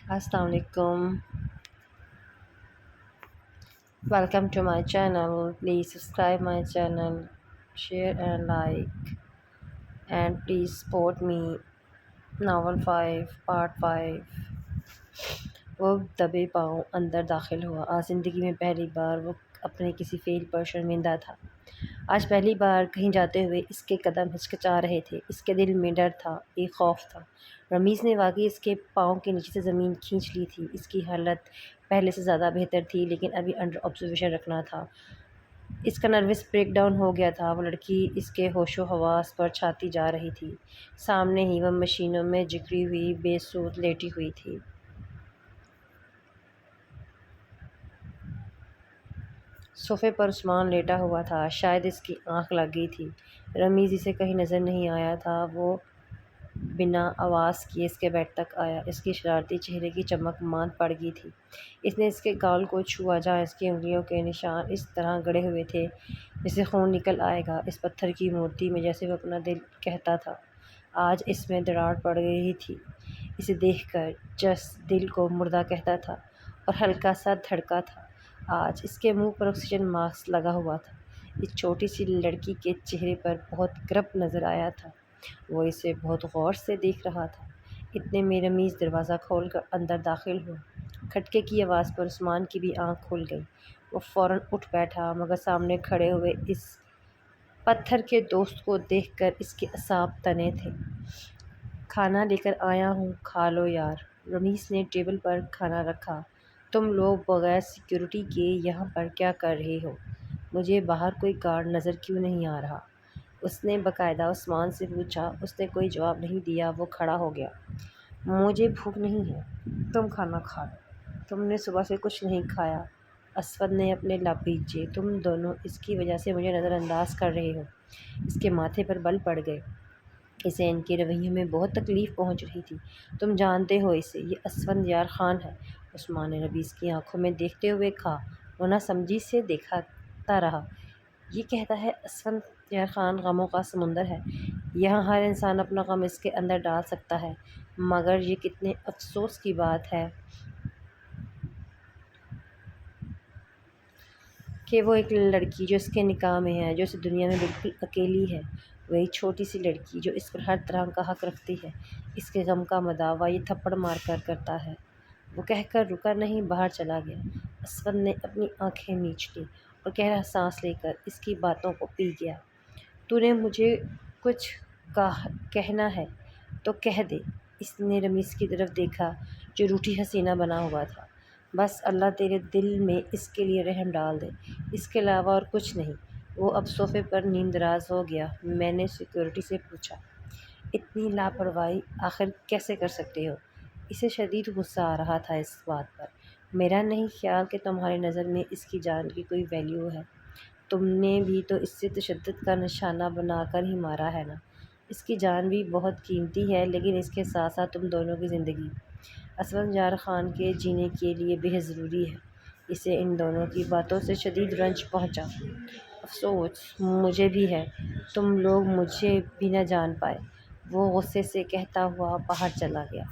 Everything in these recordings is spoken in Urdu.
Assalamu alaikum. Welcome to my channel. Please subscribe my channel, share and like, and please support me. Novel 5 Part 5. وہ دبے پاؤں اندر داخل ہوا۔ آج زندگی میں پہلی بار وہ اپنے کسی فعل پر شرمندہ تھا۔ آج پہلی بار کہیں جاتے ہوئے اس کے قدم ہچکچا رہے تھے۔ اس کے دل میں ڈر تھا، ایک خوف تھا۔ رمیز نے واقعی اس کے پاؤں کے نیچے سے زمین کھینچ لی تھی۔ اس کی حالت پہلے سے زیادہ بہتر تھی، لیکن ابھی انڈر آبزرویشن رکھنا تھا۔ اس کا نروس بریک ڈاؤن ہو گیا تھا۔ وہ لڑکی اس کے ہوش و حواس پر چھاتی جا رہی تھی۔ سامنے ہی وہ مشینوں میں جکڑی ہوئی بے سود لیٹی ہوئی تھی۔ صوفے پر عثمان لیٹا ہوا تھا۔ شاید اس کی آنکھ لگ گئی تھی۔ رمیز اسے کہیں نظر نہیں آیا تھا۔ وہ بنا آواز کیے اس کے بیڈ تک آیا۔ اس کی شرارتی چہرے کی چمک ماند پڑ گئی تھی۔ اس نے اس کے گال کو چھوا جہاں اس کی انگلیوں کے نشان اس طرح گڑے ہوئے تھے جیسے خون نکل آئے گا۔ اس پتھر کی مورتی میں جیسے وہ اپنا دل کہتا تھا۔ آج اس میں دراڑ پڑ گئی تھی۔ اسے دیکھ کر جس دل کو مردہ کہتا تھا اور ہلکا سا دھڑکا تھا، آج اس کے منہ پر آکسیجن ماسک لگا ہوا تھا۔ اس چھوٹی سی لڑکی کے چہرے پر بہت گرب نظر آیا تھا۔ وہ اسے بہت غور سے دیکھ رہا تھا۔ اتنے میں رمیز دروازہ کھول کر اندر داخل ہوا۔ کھٹکے کی آواز پر عثمان کی بھی آنکھ کھل گئی۔ وہ فوراً اٹھ بیٹھا، مگر سامنے کھڑے ہوئے اس پتھر کے دوست کو دیکھ کر اس کے اعصاب تنے تھے۔ کھانا لے کر آیا ہوں، کھا لو یار۔ رمیز نے ٹیبل پر کھانا رکھا۔ تم لوگ بغیر سیکیورٹی کے یہاں پر کیا کر رہے ہو؟ مجھے باہر کوئی گارڈ نظر کیوں نہیں آ رہا؟ اس نے باقاعدہ عثمان سے پوچھا۔ اس نے کوئی جواب نہیں دیا۔ وہ کھڑا ہو گیا۔ مجھے بھوک نہیں ہے، تم کھانا کھا لو۔ تم نے صبح سے کچھ نہیں کھایا۔ اسود نے اپنے لب بھیجے۔ تم دونوں اس کی وجہ سے مجھے نظر انداز کر رہے ہو۔ اس کے ماتھے پر بل پڑ گئے۔ اسے ان کے رویے میں بہت تکلیف پہنچ رہی تھی۔ تم جانتے ہو اسے، یہ اسود یار خان ہے۔ عثمان نے رمیز کی آنکھوں میں دیکھتے ہوئے کہا۔ وہ نہ سمجھی سے دیکھتا رہا۔ یہ کہتا ہے اسود یار خان غموں کا سمندر ہے۔ یہاں ہر انسان اپنا غم اس کے اندر ڈال سکتا ہے، مگر یہ کتنے افسوس کی بات ہے کہ وہ ایک لڑکی جو اس کے نکاح میں ہے، جو اس دنیا میں بالکل اکیلی ہے، وہ ایک چھوٹی سی لڑکی جو اس پر ہر طرح کا حق رکھتی ہے، اس کے غم کا مداوع یہ تھپڑ مار کر کرتا ہے۔ وہ کہہ کر رکا نہیں، باہر چلا گیا۔ اسود نے اپنی آنکھیں میچ لیں اور گہرا سانس لے کر اس کی باتوں کو پی گیا۔ تو نے مجھے کچھ کہنا ہے تو کہہ دے۔ اس نے رمیز کی طرف دیکھا جو روٹھی حسینہ بنا ہوا تھا۔ بس اللہ تیرے دل میں اس کے لیے رحم ڈال دے، اس کے علاوہ اور کچھ نہیں۔ وہ اب صوفے پر نیم دراز ہو گیا۔ میں نے سیکیورٹی سے پوچھا، اتنی لاپرواہی آخر کیسے کر سکتے ہو؟ اسے شدید غصہ آ رہا تھا اس بات پر۔ میرا نہیں خیال کہ تمہاری نظر میں اس کی جان کی کوئی ویلیو ہے۔ تم نے بھی تو اس سے تشدد کا نشانہ بنا کر ہی مارا ہے نا۔ اس کی جان بھی بہت قیمتی ہے، لیکن اس کے ساتھ ساتھ تم دونوں کی زندگی اسود یار خان کے جینے کے لیے بہت ضروری ہے۔ اسے ان دونوں کی باتوں سے شدید رنج پہنچا۔ افسوس مجھے بھی ہے، تم لوگ مجھے بھی نہ جان پائے۔ وہ غصے سے کہتا ہوا باہر چلا گیا۔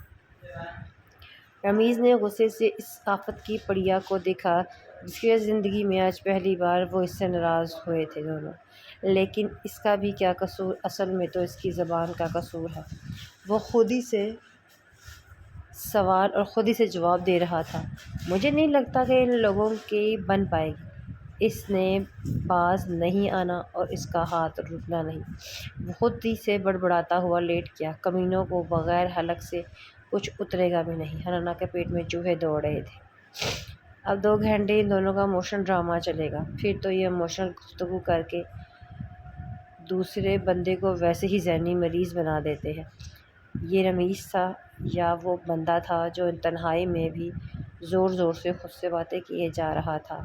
رمیز نے غصے سے اس آفت کی پڑیا کو دیکھا جس کی وجہ سے زندگی میں آج پہلی بار وہ اس سے ناراض ہوئے تھے دونوں۔ لیکن اس کا بھی کیا قصور؟ اصل میں تو اس کی زبان کا قصور ہے۔ وہ خود ہی سے سوال اور خود ہی سے جواب دے رہا تھا۔ مجھے نہیں لگتا کہ ان لوگوں کی بن پائے گی۔ اس نے باز نہیں آنا اور اس کا ہاتھ رکنا نہیں۔ وہ خود ہی سے بڑبڑاتا ہوا لیٹ گیا۔ کمینوں کو بغیر حلق سے کچھ اترے گا بھی نہیں۔ حنانہ کے پیٹ میں چوہے دوڑ رہے تھے۔ اب 2 گھنٹے ان دونوں کا ایموشنل ڈرامہ چلے گا، پھر تو یہ ایموشنل گفتگو کر کے دوسرے بندے کو ویسے ہی ذہنی مریض بنا دیتے ہیں۔ یہ رمیز تھا یا وہ بندہ تھا جو تنہائی میں بھی زور زور سے خود سے باتیں کیے جا رہا تھا،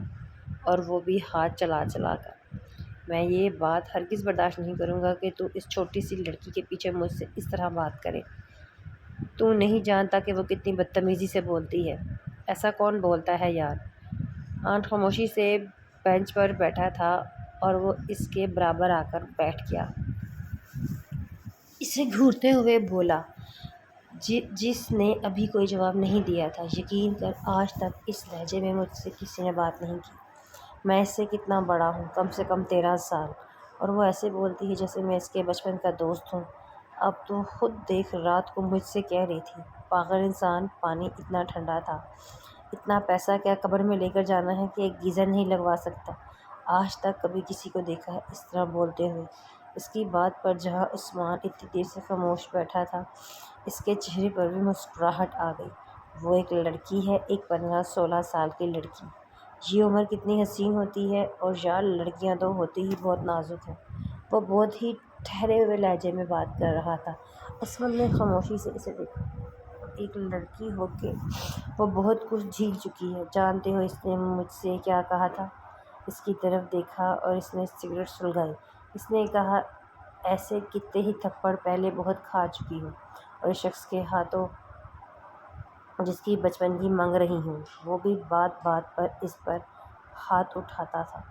اور وہ بھی ہاتھ چلا چلا کر۔ میں یہ بات ہرگز برداشت نہیں کروں گا کہ تو اس چھوٹی سی لڑکی کے پیچھے مجھ سے اس طرح بات کرے۔ تو نہیں جانتا کہ وہ کتنی بدتمیزی سے بولتی ہے۔ ایسا کون بولتا ہے یار؟ آنٹ خاموشی سے بینچ پر بیٹھا تھا اور وہ اس کے برابر آ کر بیٹھ گیا۔ اسے گھورتے ہوئے بولا، جس نے ابھی کوئی جواب نہیں دیا تھا۔ یقین کر آج تک اس لہجے میں مجھ سے کسی نے بات نہیں کی۔ میں اس سے کتنا بڑا ہوں، کم سے کم 13 سال، اور وہ ایسے بولتی ہے جیسے میں اس کے بچپن کا دوست ہوں۔ اب تو خود دیکھ، رات کو مجھ سے کہہ رہی تھی، پاگل انسان، پانی اتنا ٹھنڈا تھا، اتنا پیسہ کیا قبر میں لے کر جانا ہے کہ ایک گیزر نہیں لگوا سکتا۔ آج تک کبھی کسی کو دیکھا ہے اس طرح بولتے ہوئے؟ اس کی بات پر جہاں عثمان اتنی دیر سے خاموش بیٹھا تھا، اس کے چہرے پر بھی مسکراہٹ آ گئی۔ وہ ایک لڑکی ہے، ایک 15-16 سال کی لڑکی۔ یہ عمر کتنی حسین ہوتی ہے، اور یار لڑکیاں تو ہوتی ہی بہت نازک ہیں۔ وہ بہت ہی ٹھہرے ہوئے لہجے میں بات کر رہا تھا۔ عصمت نے خاموشی سے اسے دیکھا۔ ایک لڑکی ہو کے وہ بہت کچھ جھیل چکی ہے۔ جانتے ہو اس نے مجھ سے کیا کہا تھا؟ اس کی طرف دیکھا اور اس نے سگریٹ سلگائی۔ اس نے کہا، ایسے کتنے ہی تھپڑ پہلے بہت کھا چکی ہوں، اور اس شخص کے ہاتھوں جس کی بچپن کی مانگ رہی ہوں۔ وہ بھی بات بات پر اس پر ہاتھ اٹھاتا تھا،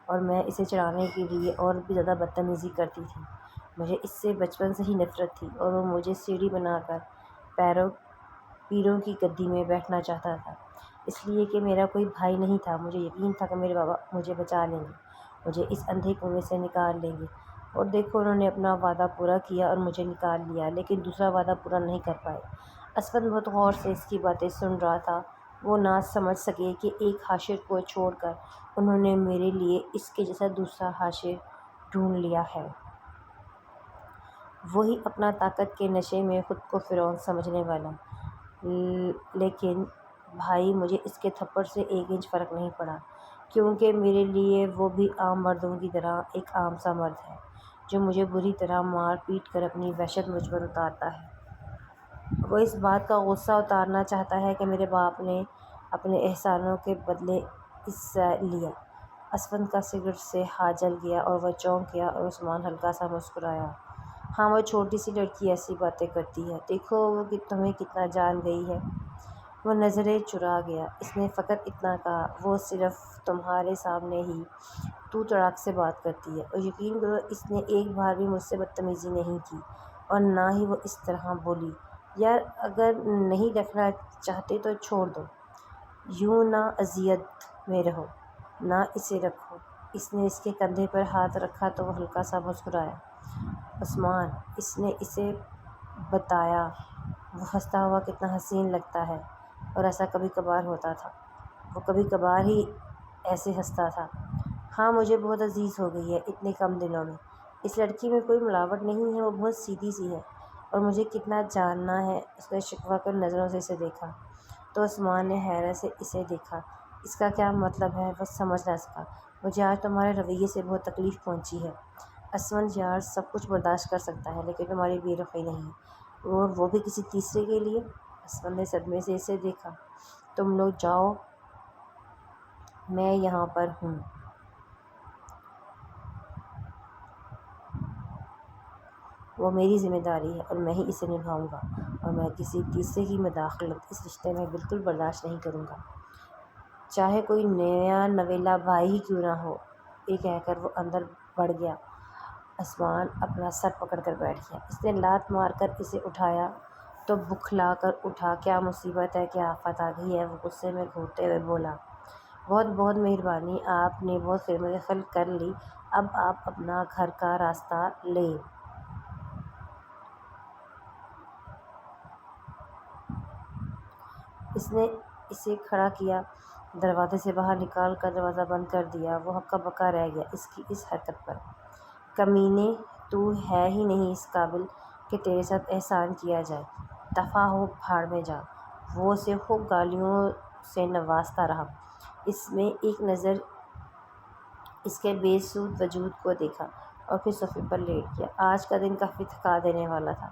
اور میں اسے چڑھانے کے لیے اور بھی زیادہ بدتمیزی کرتی تھی۔ مجھے اس سے بچپن سے ہی نفرت تھی، اور وہ مجھے سیڑھی بنا کر پیروں کی گدی میں بیٹھنا چاہتا تھا، اس لیے کہ میرا کوئی بھائی نہیں تھا۔ مجھے یقین تھا کہ میرے بابا مجھے بچا لیں گے، مجھے اس اندھے کنویں سے نکال لیں گے، اور دیکھو انہوں نے اپنا وعدہ پورا کیا اور مجھے نکال لیا، لیکن دوسرا وعدہ پورا نہیں کر پائے۔ عصمت بہت غور سے اس کی باتیں سن رہا تھا۔ وہ نہ سمجھ سکے کہ ایک حاشر کو چھوڑ کر انہوں نے میرے لیے اس کے جیسا دوسرا حاشر ڈھونڈ لیا ہے۔ وہی اپنا طاقت کے نشے میں خود کو فرعون سمجھنے والا۔ لیکن بھائی، مجھے اس کے تھپڑ سے 1 انچ فرق نہیں پڑا، کیونکہ میرے لیے وہ بھی عام مردوں کی طرح ایک عام سا مرد ہے، جو مجھے بری طرح مار پیٹ کر اپنی وحشت مجھ پر اتارتا ہے۔ وہ اس بات کا غصہ اتارنا چاہتا ہے کہ میرے باپ نے اپنے احسانوں کے بدلے اس سے لیا۔ عصمت کا سگریٹ سے ہاتھ جل گیا اور وہ چونک گیا، اور عثمان ہلکا سا مسکرایا۔ ہاں، وہ چھوٹی سی لڑکی ایسی باتیں کرتی ہے، دیکھو وہ تمہیں کتنا جان گئی ہے۔ وہ نظریں چرا گیا۔ اس نے فقط اتنا کہا، وہ صرف تمہارے سامنے ہی تو تڑاک سے بات کرتی ہے، اور یقین کرو اس نے ایک بار بھی مجھ سے بدتمیزی نہیں کی، اور نہ ہی وہ اس طرح بولی۔ یار اگر نہیں رکھنا چاہتے تو چھوڑ دو، یوں نہ اذیت میں رہو، نہ اسے رکھو۔ اس نے اس کے کندھے پر ہاتھ رکھا تو وہ ہلکا سا مسکرایا۔ عثمان، اس نے اسے بتایا وہ ہنستا ہوا کتنا حسین لگتا ہے، اور ایسا کبھی کبھار ہوتا تھا، وہ کبھی کبھار ہی ایسے ہنستا تھا۔ ہاں، مجھے بہت عزیز ہو گئی ہے اتنے کم دنوں میں۔ اس لڑکی میں کوئی ملاوٹ نہیں ہے، وہ بہت سیدھی سی ہے، اور مجھے کتنا جاننا ہے۔ اس نے شکوہ کر نظروں سے اسے دیکھا، تو عثمان نے حیرت سے اسے دیکھا۔ اس کا کیا مطلب ہے؟ وہ سمجھ نہ سکا۔ مجھے آج تمہارے رویے سے بہت تکلیف پہنچی ہے عصمت۔ یار سب کچھ برداشت کر سکتا ہے، لیکن تمہاری بے رخی نہیں، اور وہ بھی کسی تیسرے کے لیے۔ عصمت نے صدمے سے اسے دیکھا۔ تم لوگ جاؤ، میں یہاں پر ہوں۔ وہ میری ذمہ داری ہے، اور میں ہی اسے نبھاؤں گا، اور میں کسی تیسرے کی مداخلت اس رشتے میں بالکل برداشت نہیں کروں گا، چاہے کوئی نیا نویلا بھائی ہی کیوں نہ ہو۔ یہ کہہ کر وہ اندر بڑھ گیا۔ عثمان اپنا سر پکڑ کر بیٹھ گیا۔ اس نے لات مار کر اسے اٹھایا تو بکھلا کر اٹھا۔ کیا مصیبت ہے، کیا آفت آ گئی ہے؟ وہ غصے میں گھونتے ہوئے بولا۔ بہت بہت مہربانی، آپ نے بہت خدمت خلق کر لی، اب آپ اپنا گھر کا راستہ لیں۔ اس نے اسے کھڑا کیا، دروازے سے باہر نکال کر دروازہ بند کر دیا۔ وہ ہکا بکا رہ گیا اس کی اس حرکت پر۔ کمینے، تو ہے ہی نہیں اس قابل کہ تیرے ساتھ احسان کیا جائے، دفع ہو بھاڑ میں جا۔ وہ اسے خوب گالیوں سے نوازتا رہا۔ اس نے ایک نظر اس کے بے سود وجود کو دیکھا، اور پھر صوفے پر لیٹ گیا۔ آج کا دن کافی تھکا دینے والا تھا۔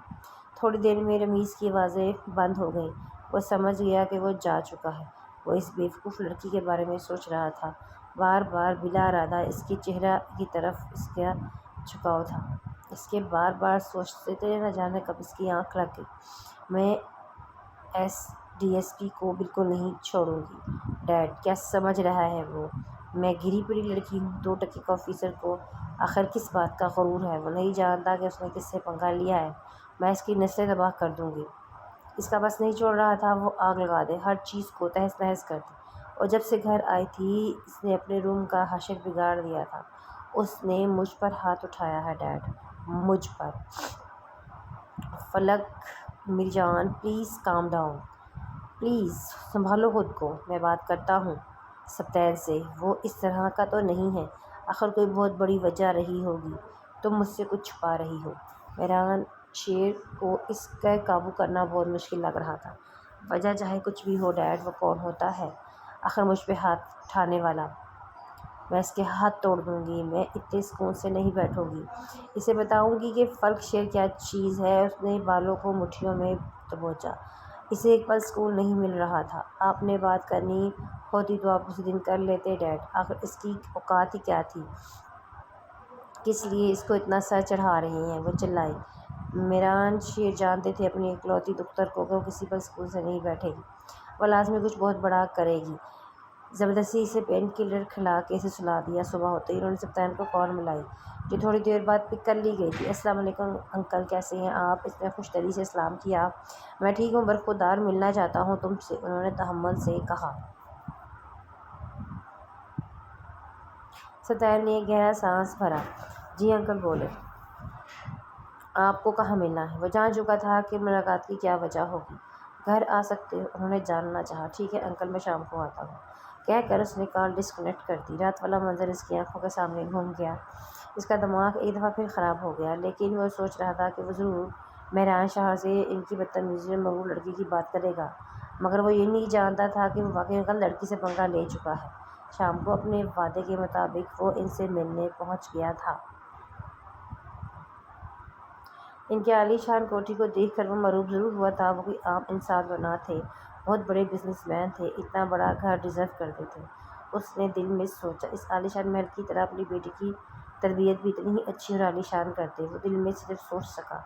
تھوڑی دیر میں رمیز کی آوازیں بند ہو گئیں۔ وہ سمجھ گیا کہ وہ جا چکا ہے۔ وہ اس بیوقوف لڑکی کے بارے میں سوچ رہا تھا۔ بار بار بلا ارادہ اس کے چہرہ کی طرف اس کا جھکاؤ تھا۔ اس کے بار بار سوچتے نہ جانے کب اس کی آنکھ لگ گئی۔ میں ایس ڈی ایس پی کو بالکل نہیں چھوڑوں گی۔ ڈیڈ، کیا سمجھ رہا ہے وہ؟ میں گری پڑی لڑکی ہوں، 2 ٹکے کا آفیسر کو آخر کس بات کا غرور ہے؟ وہ نہیں جانتا کہ اس نے کس سے پنگا لیا ہے۔ میں اس کی نسلیں تباہ کر دوں گی۔ اس کا بس نہیں چھوڑ رہا تھا، وہ آگ لگا دے، ہر چیز کو تہس نہس کر دے۔ اور جب سے گھر آئی تھی اس نے اپنے روم کا حشر بگاڑ دیا تھا۔ اس نے مجھ پر ہاتھ اٹھایا ہے ڈیڈ، مجھ پر۔ فلک میری جان پلیز کام ڈاؤن، پلیز سنبھالو خود کو، میں بات کرتا ہوں سبتیر سے، وہ اس طرح کا تو نہیں ہے، آخر کوئی بہت بڑی وجہ رہی ہوگی، تم مجھ سے کچھ چھپا رہی ہو۔ مہران شیر کو اس کا قابو کرنا بہت مشکل لگ رہا تھا۔ وجہ چاہے کچھ بھی ہو ڈیڈ، وہ کون ہوتا ہے آخر مجھ پہ ہاتھ اٹھانے والا؟ میں اس کے ہاتھ توڑ دوں گی، میں اتنے سکون سے نہیں بیٹھوں گی، اسے بتاؤں گی کہ فلک شیر کیا چیز ہے۔ اس نے بالوں کو مٹھیوں میں دبوچا۔ اسے ایک پل سکون نہیں مل رہا تھا۔ آپ نے بات کرنی ہوتی تو آپ اسی دن کر لیتے ڈیڈ، آخر اس کی اوقات ہی کیا تھی، کس لیے اس کو اتنا سر چڑھا رہے ہیں؟ وہ چلائی۔ مہران شیر جانتے تھے اپنی اکلوتی دختر کو کہ وہ کسی پل سکون سے نہیں بیٹھے گی، وہ لازمی کچھ بہت بڑا کرے گی۔ زبردستی اسے پین کلر کھلا کے اسے سلا دیا۔ صبح ہوتے ہی انہوں نے سبتین کو کال ملائی جو تھوڑی دیر بعد پک کر لی گئی تھی۔ السلام علیکم انکل، کیسے ہیں آپ؟ اس نے خوش دلی سے سلام کیا۔ میں ٹھیک ہوں، برخودار ملنا چاہتا ہوں تم سے، انہوں نے تحمل سے کہا۔ سبتین نے ایک گہرا سانس بھرا۔ جی انکل بولے، آپ کو کہاں ملنا ہے؟ وہ جان چکا تھا کہ ملاقات کی کیا وجہ ہوگی۔ گھر آ سکتے ہو، انہوں نے جاننا چاہا۔ ٹھیک ہے انکل، میں شام کو آتا ہوں، کہہ کر اس نے کال ڈسکنیکٹ کر دی۔ رات والا منظر اس کی آنکھوں کے سامنے گھوم گیا۔ اس کا دماغ ایک دفعہ پھر خراب ہو گیا، لیکن وہ سوچ رہا تھا کہ وہ ضرور مہران شاہ سے ان کی بدتمیزی اور مغرور لڑکی کی بات کرے گا، مگر وہ یہ نہیں جانتا تھا کہ وہ واقعی غلط لڑکی سے پنگا لے چکا ہے۔ شام کو اپنے وعدے کے مطابق وہ ان سے ملنے پہنچ گیا تھا۔ ان کی عالی شان کوٹھی کو دیکھ کر وہ مرعوب ضرور ہوا تھا۔ وہ کوئی عام انسان تو نہ تھے، بہت بڑے بزنس مین تھے، اتنا بڑا گھر ڈیزرو کرتے تھے۔ اس نے دل میں سوچا اس عالی شان محل کی طرح اپنی بیٹی کی تربیت بھی اتنی ہی اچھی اور عالی شان کرتے۔ وہ دل میں صرف سوچ سکا۔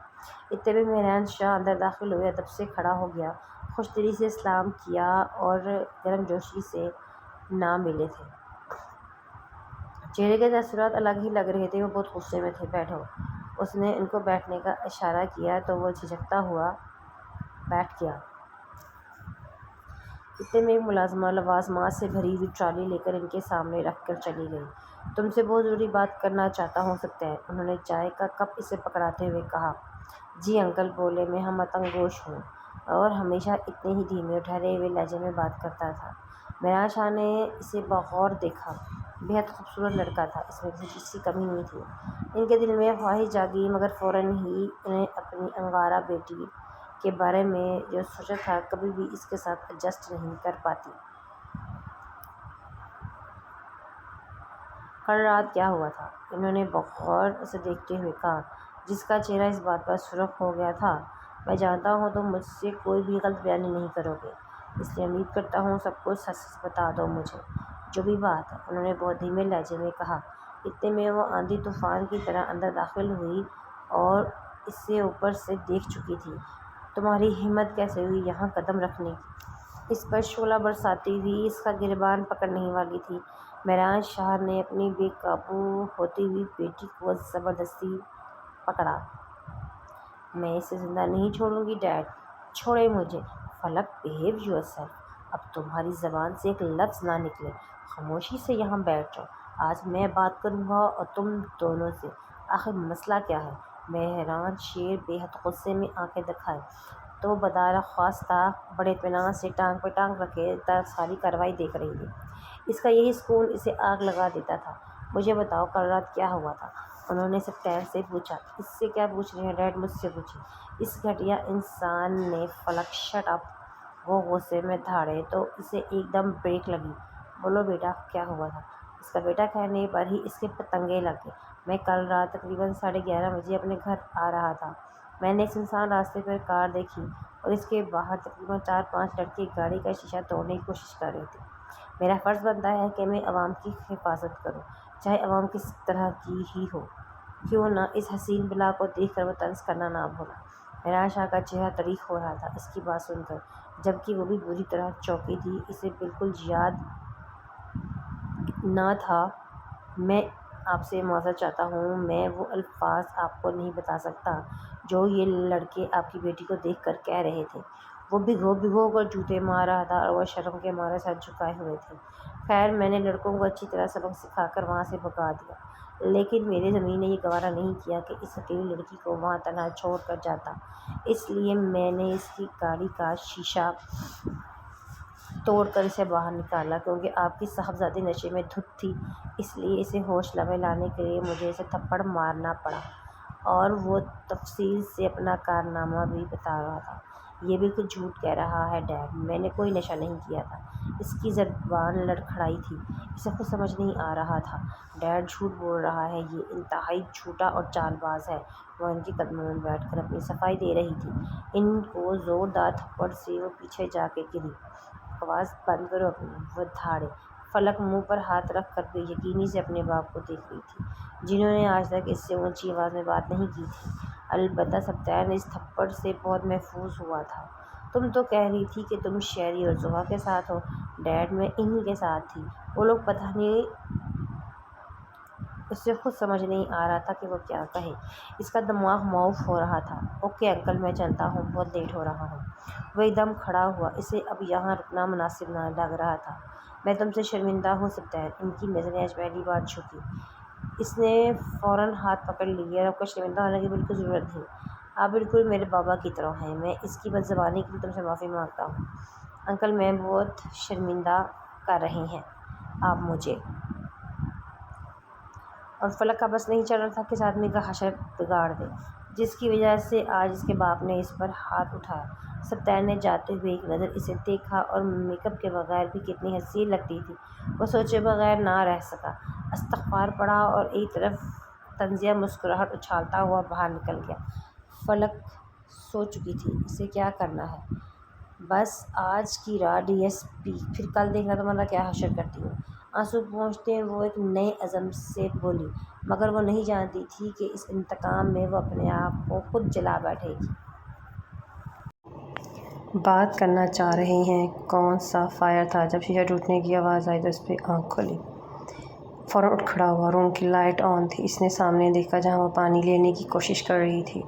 اتنے میں مہران شاہ اندر داخل ہوئے، ادب سے کھڑا ہو گیا، خوش دلی سے سلام کیا اور گرم جوشی سے نام ملے تھے۔ چہرے کے تاثرات الگ ہی لگ رہے تھے، وہ بہت غصے میں تھے۔ بیٹھو، اس نے ان کو بیٹھنے کا اشارہ کیا تو وہ جھجکتا ہوا بیٹھ گیا۔ اتنے میں ایک ملازمہ لوازمات سے بھری ہوئی ٹرالی لے کر ان کے سامنے رکھ کر چلی گئی۔ تم سے بہت ضروری بات کرنا چاہتا ہوں سبتین، انہوں نے چائے کا کپ اسے پکڑاتے ہوئے کہا۔ جی انکل بولے، میں ہمت گوش ہوں، اور ہمیشہ اتنے ہی دھیمے اور ٹھہرے ہوئے لہجے میں بات کرتا تھا۔ مہران شاہ نے اسے بغور دیکھا۔ بے حد خوبصورت لڑکا تھا، اس میں کسی چیز کی کمی نہیں تھی۔ ان کے دل میں خواہش جاگی، مگر فوراً ہی انہیں اپنی انگارہ بیٹی کے بارے میں جو سوچا تھا کبھی بھی اس کے ساتھ ایڈجسٹ نہیں کر پاتی۔ کل رات کیا ہوا تھا؟ انہوں نے بغور اسے دیکھتے ہوئے کہا، جس کا چہرہ اس بات پر سرخ ہو گیا تھا۔ میں جانتا ہوں تم مجھ سے کوئی بھی غلط بیانی نہیں کرو گے، اس لیے امید کرتا ہوں سب کچھ سچ سچ بتا دو مجھے، جو بھی بات ہے، انہوں نے بہت دھیمے لہجے میں کہا۔ اتنے میں وہ آندھی طوفان کی طرح اندر داخل ہوئی اور اسے اوپر سے دیکھ چکی تھی۔ تمہاری ہمت کیسے ہوئی یہاں قدم رکھنے کی؟ اس پر شعلہ برساتی ہوئی اس کا گریبان پکڑنے ہی والی تھی۔ مہران شاہ نے اپنی بے قابو ہوتی ہوئی بیٹی کو زبردستی پکڑا۔ میں اسے زندہ نہیں چھوڑوں گی ڈیڈ، چھوڑیں مجھے۔ فلک بہیو یور سیلف، اب تمہاری زبان سے ایک لفظ نہ نکلے، خاموشی سے یہاں بیٹھ جاؤ، آج میں بات کروں گا اور تم دونوں سے، آخر مسئلہ کیا ہے؟ مہران شیر بے حد غصے میں آنکھیں دکھائے تو بدارہ خواستہ بڑے اطمینان سے ٹانگ پہ ٹانگ رکھے ساری کارروائی دیکھ رہی تھی۔ اس کا یہی سکون اسے آگ لگا دیتا تھا۔ مجھے بتاؤ کل رات کیا ہوا تھا؟ انہوں نے سبتین سے پوچھا۔ اس سے کیا پوچھ رہے ہیں ڈیڈ، مجھ سے پوچھیں، اس گھٹیا انسان نے۔ فلک شٹ اپ، وہ غصے میں دھاڑے تو اسے ایک دم بریک لگی۔ بولو بیٹا کیا ہوا تھا؟ اس کا بیٹا کہنے پر ہی اس کے پتنگے لگ گئے۔ میں کل رات تقریباً 11:30 بجے اپنے گھر آ رہا تھا، میں نے ایک سنسان راستے پر کار دیکھی اور اس کے باہر تقریباً 4-5 لڑکے گاڑی کا شیشہ توڑنے کی کوشش کر رہے تھے۔ میرا فرض بنتا ہے کہ میں عوام کی حفاظت کروں، چاہے عوام کس طرح کی ہی ہو، کیوں نہ اس حسین بلا کو دیکھ کر وہ طنز کرنا نہ بھولا۔ مہران شاہ کا چہرہ تریخ ہو رہا تھا اس کی بات سن کر، جبکہ وہ بھی بری طرح چونکی تھی۔ اسے بالکل یاد نہ تھا۔ میں آپ سے معذرت چاہتا ہوں، میں وہ الفاظ آپ کو نہیں بتا سکتا جو یہ لڑکے آپ کی بیٹی کو دیکھ کر کہہ رہے تھے۔ وہ بھگو بھگو کر جوتے مار رہا تھا اور وہ شرم کے مارے سر جھکائے ہوئے تھے۔ خیر میں نے لڑکوں کو اچھی طرح سبق سکھا کر وہاں سے بھگا دیا، لیکن میرے ضمیر نے یہ گوارا نہیں کیا کہ اس اکیلی لڑکی کو وہاں تنہا چھوڑ کر جاتا۔ اس لیے میں نے اس کی گاڑی کا شیشہ توڑ کر اسے باہر نکالا۔ کیونکہ آپ کی صاحبزادی نشے میں دھت تھی، اس لیے اسے ہوش میں لانے کے لیے مجھے اسے تھپڑ مارنا پڑا، اور وہ تفصیل سے اپنا کارنامہ بھی بتا رہا تھا۔ یہ بالکل جھوٹ کہہ رہا ہے ڈیڈ، میں نے کوئی نشہ نہیں کیا تھا۔ اس کی زبان لڑکھڑائی تھی، اسے خود سمجھ نہیں آ رہا تھا۔ ڈیڈ جھوٹ بول رہا ہے، یہ انتہائی جھوٹا اور چال باز ہے۔ وہ ان کے قدموں میں بیٹھ کر اپنی صفائی دے رہی تھی۔ ان کو زوردار تھپڑ سے وہ پیچھے جا کے گری۔ بکواس بند کرو اپنی، وہ دھاڑے۔ فلک منہ پر ہاتھ رکھ کر بے یقینی سے اپنے باپ کو دیکھ رہی تھی، جنہوں نے آج تک اس سے اونچی آواز میں بات نہیں کی تھی۔ البتہ سبطین اس تھپڑ سے بہت محفوظ ہوا تھا۔ تم تو کہہ رہی تھی کہ تم شیری اور زحا کے ساتھ ہو۔ ڈیڈ میں انہی کے ساتھ تھی، وہ لوگ پتہ نہیں۔ اسے خود سمجھ نہیں آ رہا تھا کہ وہ کیا کہے، اس کا دماغ معاف ہو رہا تھا۔ اوکے انکل، میں چلتا ہوں، بہت لیٹ ہو رہا ہوں۔ وہ ایک دم کھڑا ہوا، اسے اب یہاں رکنا مناسب نہ لگ رہا تھا۔ میں تم سے شرمندہ ہوں سبطین۔ ان کی نظریں آج پہلی بار جھکیں۔ اس نے فوراً ہاتھ پکڑ لیے، اور آپ کو شرمندہ ہونے کی بالکل ضرورت نہیں، آپ بالکل میرے بابا کی طرح ہیں۔ میں اس کی بدزبانی کے لیے تم سے معافی مانگتا ہوں انکل، میں بہت شرمندہ کر رہے ہیں آپ مجھے۔ اور فلک کا بس نہیں چل رہا تھا کہ اس آدمی کا حشر بگاڑ دے، جس کی وجہ سے آج اس کے باپ نے اس پر ہاتھ اٹھایا۔ سبطین نے جاتے ہوئے ایک نظر اسے دیکھا، اور میک اپ کے بغیر بھی کتنی حسین لگتی تھی، وہ سوچے بغیر نہ رہ سکا۔ استغفار پڑھا اور ایک طرف طنزیہ مسکراہٹ اچھالتا ہوا باہر نکل گیا۔ فلک سو چکی تھی، اسے کیا کرنا ہے، بس آج کی رات ڈی ایس پی، پھر کل دیکھنا تمہارا کیا حشر کرتی ہوں۔ آنسو پہنچتے وہ ایک نئے عزم سے بولی، مگر وہ نہیں جانتی تھی کہ اس انتقام میں وہ اپنے آپ کو خود جلا بیٹھے گی۔ بات کرنا چاہ رہے ہیں؟ کون سا فائر تھا؟ جب شیشہ ٹوٹنے کی آواز آئی تو اس نے آنکھ کھولی، فوراً اٹھ کھڑا ہوا۔ روم کی لائٹ آن تھی۔ اس نے سامنے دیکھا جہاں وہ پانی لینے کی کوشش کر رہی تھی۔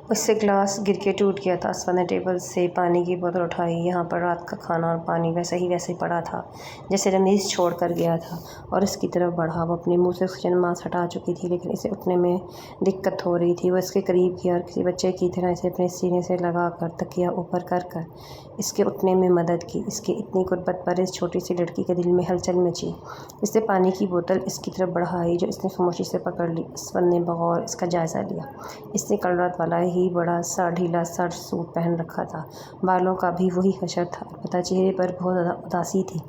اس سے گلاس گر کے ٹوٹ گیا تھا۔ اسود نے ٹیبل سے پانی کی بوتل اٹھائی۔ یہاں پر رات کا کھانا اور پانی ویسے پڑا تھا جیسے رمیز چھوڑ کر گیا تھا، اور اس کی طرف بڑھا۔ وہ اپنے منہ سے آکسیجن ماسک ہٹا چکی تھی، لیکن اسے اٹھنے میں دقت ہو رہی تھی۔ وہ اس کے قریب گیا اور کسی بچے کی طرح اسے اپنے سینے سے لگا کر تکیہ اوپر کر اس کے اٹھنے میں مدد کی۔ اس کی اتنی قربت پر اس چھوٹی سی لڑکی کے دل میں ہلچل مچی۔ اس نے پانی کی بوتل اس کی طرف بڑھائی، جو اس نے خاموشی سے پکڑ لی۔ اسود نے بغور اس کا جائزہ لیا۔ اس نے کل رات والا ہی بڑا سا ڈھیلا سا سوٹ پہن رکھا تھا، بالوں کا بھی وہی حشر تھا، البتہ چہرے پر بہت زیادہ اداسی تھی۔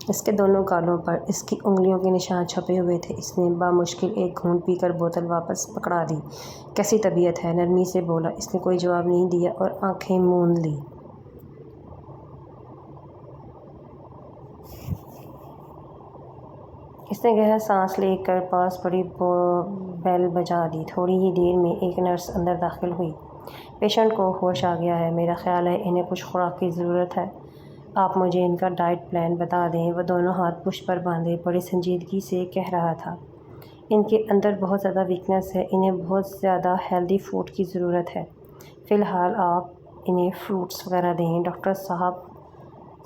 اس کے دونوں گالوں پر اس کی انگلیوں کے نشان چھپے ہوئے تھے۔ اس نے بامشکل ایک گھونٹ پی کر بوتل واپس پکڑا دی۔ کیسی طبیعت ہے؟ نرمی سے بولا۔ اس نے کوئی جواب نہیں دیا اور آنکھیں موند لیں۔ اس نے گہرا سانس لے کر پاس پڑی بیل بجا دی۔ تھوڑی ہی دیر میں ایک نرس اندر داخل ہوئی۔ پیشنٹ کو ہوش آ گیا ہے، میرا خیال ہے انہیں کچھ خوراک کی ضرورت ہے، آپ مجھے ان کا ڈائٹ پلان بتا دیں۔ وہ دونوں ہاتھ پشت پر باندھے بڑی سنجیدگی سے کہہ رہا تھا، ان کے اندر بہت زیادہ ویکنس ہے، انہیں بہت زیادہ ہیلدی فوڈ کی ضرورت ہے۔ فی الحال آپ انہیں فروٹس وغیرہ دیں، ڈاکٹر صاحب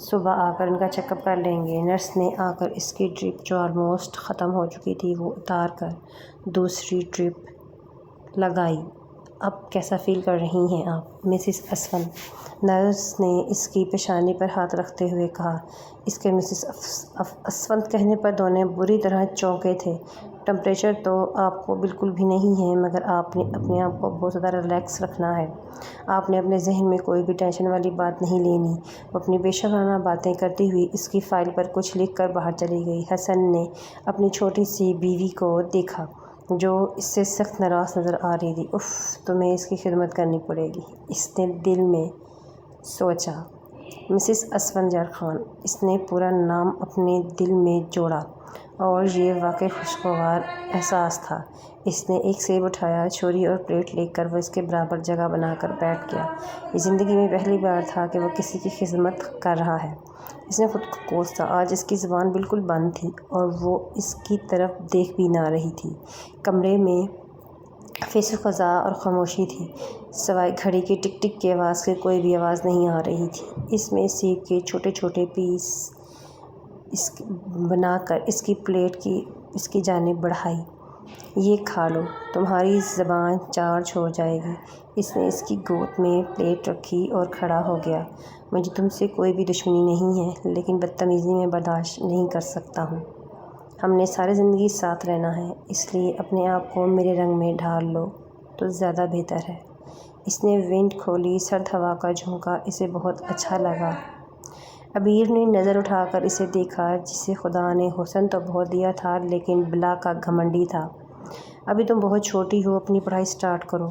صبح آ کر ان کا چیک اپ کر لیں گے۔ نرس نے آ کر اس کی ڈرپ، جو آلموسٹ ختم ہو چکی تھی، وہ اتار کر دوسری ڈرپ لگائی۔ اب کیسا فیل کر رہی ہیں آپ مسز اسود؟ نرس نے اس کی پیشانی پر ہاتھ رکھتے ہوئے کہا۔ اس کے مسز اسود کہنے پر دونوں بری طرح چونکے تھے۔ ٹمپریچر تو آپ کو بالکل بھی نہیں ہے، مگر آپ نے اپنے آپ کو بہت زیادہ ریلیکس رکھنا ہے، آپ نے اپنے ذہن میں کوئی بھی ٹینشن والی بات نہیں لینی۔ وہ اپنی بے شرمانہ باتیں کرتی ہوئی اس کی فائل پر کچھ لکھ کر باہر چلی گئی۔ حسن نے اپنی چھوٹی سی بیوی کو دیکھا، جو اس سے سخت ناراض نظر آ رہی تھی۔ اف، تمہیں اس کی خدمت کرنی پڑے گی، اس نے دل میں سوچا۔ مسز اسفند زر خان، اس نے پورا نام اپنے دل میں جوڑا، اور یہ واقعی خوشگوار احساس تھا۔ اس نے ایک سیب اٹھایا، چھری اور پلیٹ لے کر وہ اس کے برابر جگہ بنا کر بیٹھ گیا۔ یہ زندگی میں پہلی بار تھا کہ وہ کسی کی خدمت کر رہا ہے۔ اس نے خود کو کوسا، آج اس کی زبان بالکل بند تھی، اور وہ اس کی طرف دیکھ بھی نہ رہی تھی۔ کمرے میں فیض و فضا اور خاموشی تھی، سوائے گھڑی کی ٹک ٹک کی آواز کے کوئی بھی آواز نہیں آ رہی تھی۔ اس میں سیب کے چھوٹے چھوٹے پیس بنا کر اس کی پلیٹ کی اس کی جانب بڑھائی۔ یہ کھا لو، تمہاری زبان چارج ہو جائے گی۔ اس نے اس کی گود میں پلیٹ رکھی اور کھڑا ہو گیا۔ مجھے تم سے کوئی بھی دشمنی نہیں ہے، لیکن بدتمیزی میں برداشت نہیں کر سکتا ہوں۔ ہم نے ساری زندگی ساتھ رہنا ہے، اس لیے اپنے آپ کو میرے رنگ میں ڈھال لو تو زیادہ بہتر ہے۔ اس نے وینٹ کھولی، سرد ہوا کا جھونکا اسے بہت اچھا لگا۔ عبیر نے نظر اٹھا کر اسے دیکھا، جسے خدا نے حسن تو بہت دیا تھا لیکن بلا کا گھمنڈی تھا۔ ابھی تم بہت چھوٹی ہو، اپنی پڑھائی سٹارٹ کرو،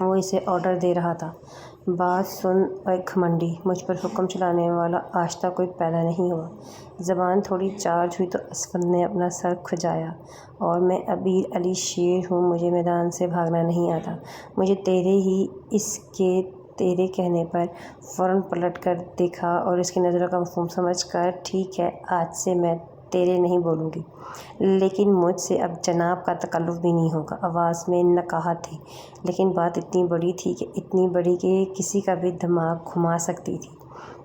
وہ اسے آرڈر دے رہا تھا۔ بات سن اے گھمنڈی، مجھ پر حکم چلانے والا آج تک کوئی پیدا نہیں ہوا۔ زبان تھوڑی چارج ہوئی تو اسفند نے اپنا سر کھجایا۔ اور میں عبیر علی شیر ہوں، مجھے میدان سے بھاگنا نہیں آتا۔ مجھے تیرے کہنے پر فوراً پلٹ کر دیکھا اور اس کی نظروں کا مفہوم سمجھ کر، ٹھیک ہے، آج سے میں تیرے نہیں بولوں گی، لیکن مجھ سے اب جناب کا تکلف بھی نہیں ہوگا۔ آواز میں نقاہت تھی، لیکن بات اتنی بڑی کہ کسی کا بھی دماغ گھما سکتی تھی۔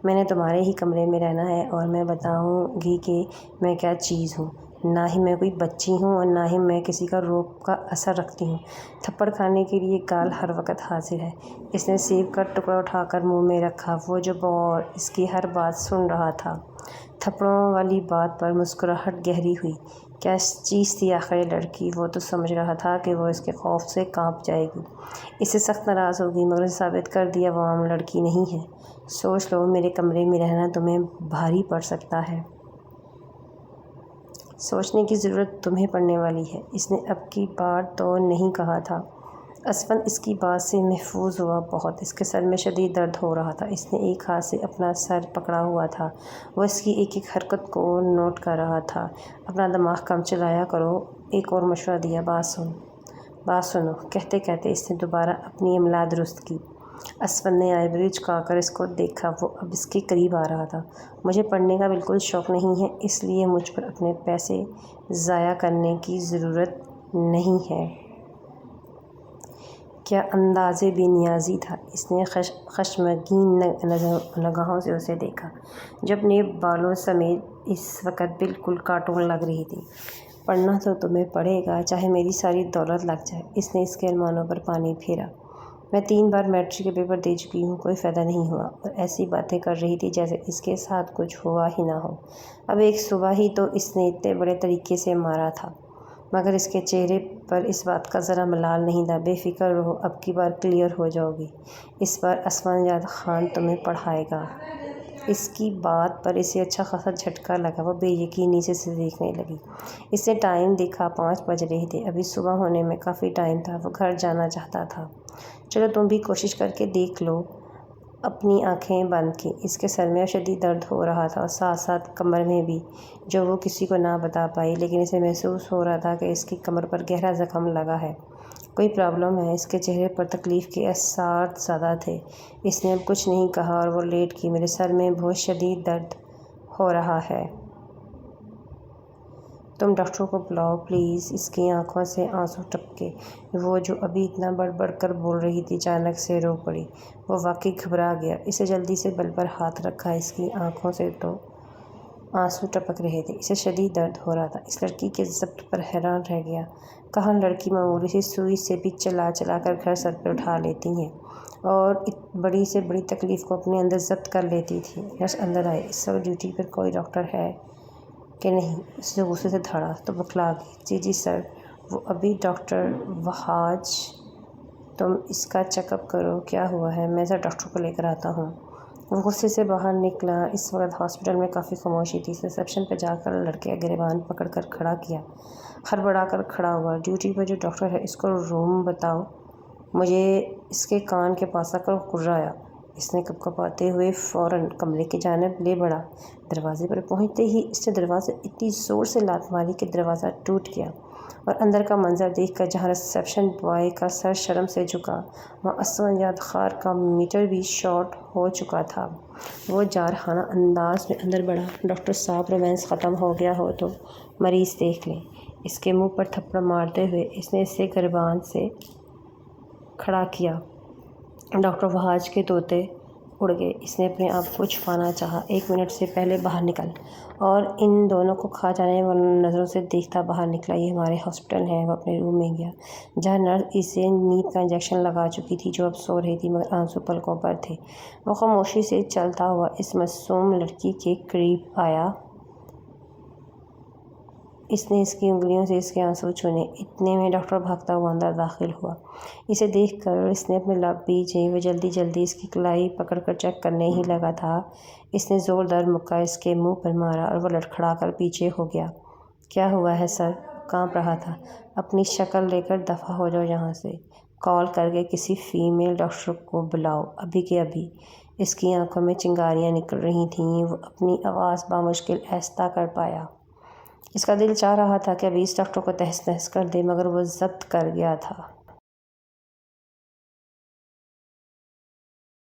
میں نے تمہارے ہی کمرے میں رہنا ہے اور میں بتاؤں گی کہ میں کیا چیز ہوں۔ نہ ہی میں کوئی بچی ہوں اور نہ ہی میں کسی کا روب کا اثر رکھتی ہوں۔ تھپڑ کھانے کے لیے گال ہر وقت حاضر ہے۔ اس نے سیب کا ٹکڑا اٹھا کر منہ میں رکھا۔ وہ جو بور اس کی ہر بات سن رہا تھا، تھپڑوں والی بات پر مسکراہٹ گہری ہوئی۔ کیا چیز تھی آخر یہ لڑکی؟ وہ تو سمجھ رہا تھا کہ وہ اس کے خوف سے کانپ جائے گی، اس سے سخت ناراض ہوگی، مگر اسے ثابت کر دیا وہ عام لڑکی نہیں ہے۔ سوچ لو، میرے کمرے میں رہنا تمہیں بھاری پڑ سکتا ہے۔ سوچنے کی ضرورت تمہیں پڑنے والی ہے۔ اس نے اب کی بار تو نہیں کہا تھا۔ اسفند اس کی بات سے محظوظ ہوا بہت۔ اس کے سر میں شدید درد ہو رہا تھا۔ اس نے ایک ہاتھ سے اپنا سر پکڑا ہوا تھا۔ وہ اس کی ایک ایک حرکت کو نوٹ کر رہا تھا۔ اپنا دماغ کم چلایا کرو۔ ایک اور مشورہ دیا، بات سنو۔ کہتے کہتے اس نے دوبارہ اپنی املا درست کی۔ اسفند نے آئیبرو جھکا کر اس کو دیکھا۔ وہ اب اس کے قریب آ رہا تھا۔ مجھے پڑھنے کا بالکل شوق نہیں ہے، اس لیے مجھ پر اپنے پیسے ضائع کرنے کی ضرورت نہیں ہے۔ کیا انداز بے نیازی تھا! اس نے خشمگین نگاہوں سے اسے دیکھا، جو اپنے بالوں سمیت اس وقت بالکل کارٹون لگ رہی تھی۔ پڑھنا تو تمہیں پڑے گا، چاہے میری ساری دولت لگ جائے۔ اس نے اس کے ارمانوں پر پانی پھیرا۔ میں 3 بار میٹرک کے پیپر دے چکی ہوں، کوئی فائدہ نہیں ہوا۔ اور ایسی باتیں کر رہی تھی جیسے اس کے ساتھ کچھ ہوا ہی نہ ہو۔ اب ایک صبح ہی تو اس نے اتنے بڑے طریقے سے مارا تھا، مگر اس کے چہرے پر اس بات کا ذرا ملال نہیں تھا۔ بے فکر رہو، اب کی بار کلیئر ہو جاؤ گی۔ اس بار اسفند یاد خان تمہیں پڑھائے گا۔ اس کی بات پر اسے اچھا خاصا جھٹکا لگا۔ وہ بے یقینی سے اسے دیکھنے لگی۔ اس نے ٹائم دیکھا، 5 بج رہے تھے۔ ابھی صبح ہونے میں کافی ٹائم تھا۔ وہ گھر جانا چاہتا تھا۔ چلو تم بھی کوشش کر کے دیکھ لو۔ اپنی آنکھیں بند کیں۔ اس کے سر میں شدید درد ہو رہا تھا اور ساتھ ساتھ کمر میں بھی، جو وہ کسی کو نہ بتا پائی، لیکن اسے محسوس ہو رہا تھا کہ اس کی کمر پر گہرا زخم لگا ہے، کوئی پرابلم ہے۔ اس کے چہرے پر تکلیف کے اثرات زیادہ تھے۔ اس نے اب کچھ نہیں کہا اور وہ لیٹ گئی۔ میرے سر میں بہت شدید درد ہو رہا ہے۔ تم ڈاکٹر کو بلاؤ پلیز۔ اس کی آنکھوں سے آنسو ٹپکے۔ وہ جو ابھی اتنا بڑھ بڑھ کر بول رہی تھی، اچانک سے رو پڑی۔ وہ واقعی گھبرا گیا۔ اسے جلدی سے بل پر ہاتھ رکھا۔ اس کی آنکھوں سے تو آنسو ٹپک رہے تھے، اسے شدید درد ہو رہا تھا۔ اس لڑکی کے ضبط پر حیران رہ گیا۔ کہاں لڑکی معمولی سی سوئی سے بھی چلا چلا کر گھر سر پہ اٹھا لیتی ہیں اور بڑی سے بڑی تکلیف کو اپنے اندر ضبط کر لیتی تھی۔ نرس اندر آئی۔ اس وقت ڈیوٹی پر کوئی ڈاکٹر ہے کہ نہیں؟ اس نے غصے سے دھاڑا تو بخلا گئی۔ جی سر، وہ ابھی ڈاکٹر وہاج۔ تم اس کا چیک اپ کرو، کیا ہوا ہے؟ میں ذرا ڈاکٹر کو لے کر آتا ہوں۔ وہ غصے سے باہر نکلا۔ اس وقت ہاسپٹل میں کافی خاموشی تھی۔ ریسیپشن پہ جا کر لڑکے کا گریبان پکڑ کر کھڑا کیا، ہڑبڑا کر کھڑا ہوا۔ ڈیوٹی پر جو ڈاکٹر ہے، اس کو روم بتاؤ۔ مجھے اس کے کان کے پاس آ کر غرایا۔ اس نے کپکپاتے ہوئے فوراً کمرے کی جانب لے بڑھا۔ دروازے پر پہنچتے ہی اس نے دروازے اتنی زور سے لات ماری کہ دروازہ ٹوٹ گیا، اور اندر کا منظر دیکھ کر جہاں ریسیپشن بوائے کا سر شرم سے جھکا، وہاں اسفند یاد خان کا میٹر بھی شارٹ ہو چکا تھا۔ وہ جارحانہ انداز میں اندر بڑھا۔ ڈاکٹر صاحب، رومانس ختم ہو گیا ہو تو مریض دیکھ لیں۔ اس کے منہ پر تھپڑ مارتے ہوئے اس نے اسے گریبان سے کھڑا کیا۔ ڈاکٹر وہاج کے طوطے اڑ گئے۔ اس نے اپنے آپ کو چھپانا چاہا۔ 1 منٹ سے پہلے باہر نکل، اور ان دونوں کو کھا جانے والوں نظروں سے دیکھتا باہر نکلا۔ یہ ہمارے ہاسپٹل ہے۔ وہ اپنے روم میں گیا جہاں نرس اسے نیند کا انجیکشن لگا چکی تھی، جو اب سو رہی تھی مگر آنسو پلکوں پر تھے۔ وہ خاموشی سے چلتا ہوا اس معصوم لڑکی کے قریب آیا۔ اس نے اس کی انگلیوں سے اس کے آنسو چھونے۔ اتنے میں ڈاکٹر بھاگتا ہوا اندر داخل ہوا۔ اسے دیکھ کر اس نے اپنے لب بھیجے۔ وہ جلدی جلدی اس کی کلائی پکڑ کر چیک کرنے ہی لگا تھا، اس نے زوردار مکہ اس کے منہ پر مارا اور وہ لڑکھڑا کر پیچھے ہو گیا۔ کیا ہوا ہے سر؟ کانپ رہا تھا۔ اپنی شکل لے کر دفع ہو جاؤ یہاں سے۔ کال کر کے کسی فیمیل ڈاکٹر کو بلاؤ، ابھی کے ابھی۔ اس کی آنکھوں میں چنگاریاں نکل رہی تھیں۔ وہ اپنی آواز بامشکل آہستہ کر پایا۔ اس کا دل چاہ رہا تھا کہ ابھی اس ڈاکٹر کو تہس نہس کر دے، مگر وہ ضبط کر گیا تھا۔